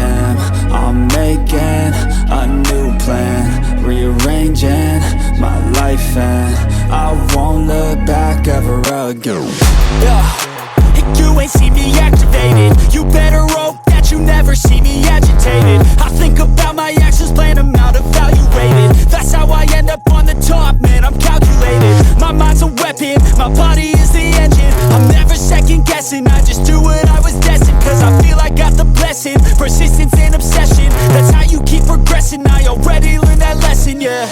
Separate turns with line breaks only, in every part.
am. I'm making a new plan, rearranging my life, and I won't look back ever again.
You ain't see me activated. You better hope that you never see me agitated. I think about my actions, plan them out, evaluated. That's how I end up on the top, man, I'm calculated. My mind's a weapon, my body is the engine. I'm never second guessing, I just do what I was destined. Cause I feel I got the blessing, persistence and obsession. That's how you keep progressing, I already learned that lesson, yeah.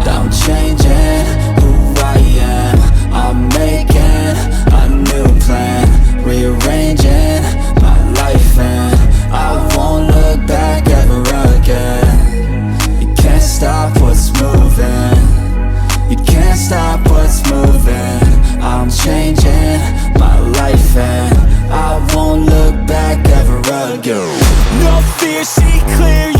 I'm changing who I am. I'm making a new plan, rearranging my life, and I won't look back ever again. You can't stop what's moving. You can't stop what's moving. I'm changing my life, and I won't look back ever again.
No fear, see clear,